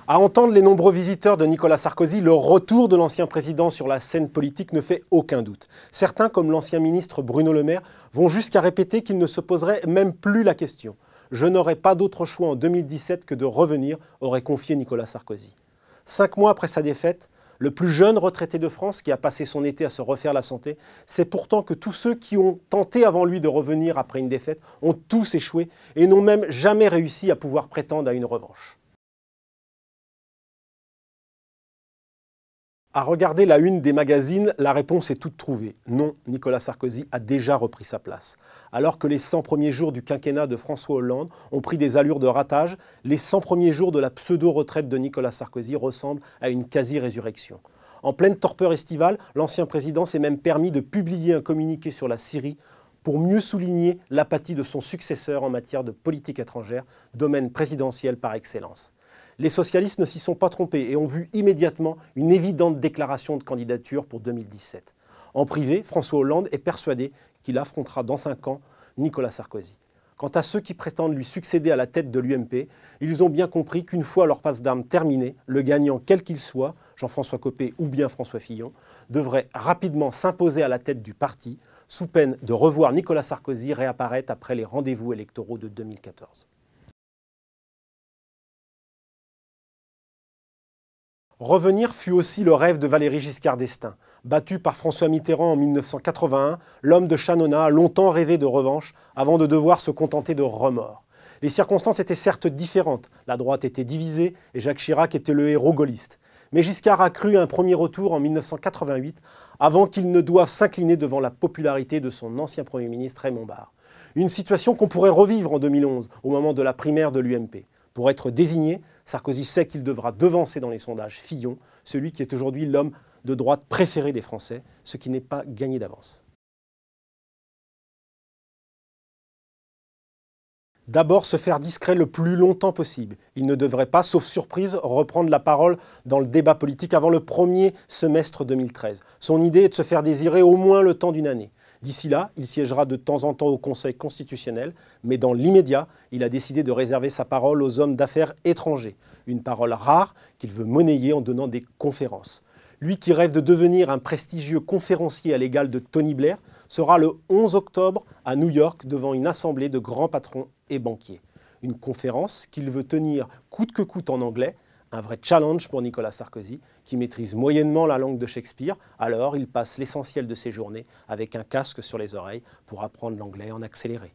À entendre les nombreux visiteurs de Nicolas Sarkozy, le retour de l'ancien président sur la scène politique ne fait aucun doute. Certains, comme l'ancien ministre Bruno Le Maire, vont jusqu'à répéter qu'il ne se poserait même plus la question. « Je n'aurai pas d'autre choix en 2017 que de revenir », aurait confié Nicolas Sarkozy. 5 mois après sa défaite, le plus jeune retraité de France, qui a passé son été à se refaire la santé, sait pourtant que tous ceux qui ont tenté avant lui de revenir après une défaite ont tous échoué et n'ont même jamais réussi à pouvoir prétendre à une revanche. À regarder la une des magazines, la réponse est toute trouvée. Non, Nicolas Sarkozy a déjà repris sa place. Alors que les 100 premiers jours du quinquennat de François Hollande ont pris des allures de ratage, les 100 premiers jours de la pseudo-retraite de Nicolas Sarkozy ressemblent à une quasi-résurrection. En pleine torpeur estivale, l'ancien président s'est même permis de publier un communiqué sur la Syrie pour mieux souligner l'apathie de son successeur en matière de politique étrangère, domaine présidentiel par excellence. Les socialistes ne s'y sont pas trompés et ont vu immédiatement une évidente déclaration de candidature pour 2017. En privé, François Hollande est persuadé qu'il affrontera dans 5 ans Nicolas Sarkozy. Quant à ceux qui prétendent lui succéder à la tête de l'UMP, ils ont bien compris qu'une fois leur passe d'armes terminée, le gagnant quel qu'il soit, Jean-François Copé ou bien François Fillon, devrait rapidement s'imposer à la tête du parti, sous peine de revoir Nicolas Sarkozy réapparaître après les rendez-vous électoraux de 2014. Revenir fut aussi le rêve de Valéry Giscard d'Estaing. Battu par François Mitterrand en 1981, l'homme de Chanona a longtemps rêvé de revanche avant de devoir se contenter de remords. Les circonstances étaient certes différentes. La droite était divisée et Jacques Chirac était le héros gaulliste. Mais Giscard a cru à un premier retour en 1988 avant qu'il ne doive s'incliner devant la popularité de son ancien Premier ministre Raymond Barre. Une situation qu'on pourrait revivre en 2011, au moment de la primaire de l'UMP. Pour être désigné, Sarkozy sait qu'il devra devancer dans les sondages Fillon, celui qui est aujourd'hui l'homme de droite préféré des Français, ce qui n'est pas gagné d'avance. D'abord, se faire discret le plus longtemps possible. Il ne devrait pas, sauf surprise, reprendre la parole dans le débat politique avant le premier semestre 2013. Son idée est de se faire désirer au moins le temps d'une année. D'ici là, il siégera de temps en temps au Conseil constitutionnel, mais dans l'immédiat, il a décidé de réserver sa parole aux hommes d'affaires étrangers. Une parole rare qu'il veut monnayer en donnant des conférences. Lui qui rêve de devenir un prestigieux conférencier à l'égal de Tony Blair sera le 11 octobre à New York devant une assemblée de grands patrons et banquiers. Une conférence qu'il veut tenir coûte que coûte en anglais, un vrai challenge pour Nicolas Sarkozy, qui maîtrise moyennement la langue de Shakespeare. Alors il passe l'essentiel de ses journées avec un casque sur les oreilles pour apprendre l'anglais en accéléré.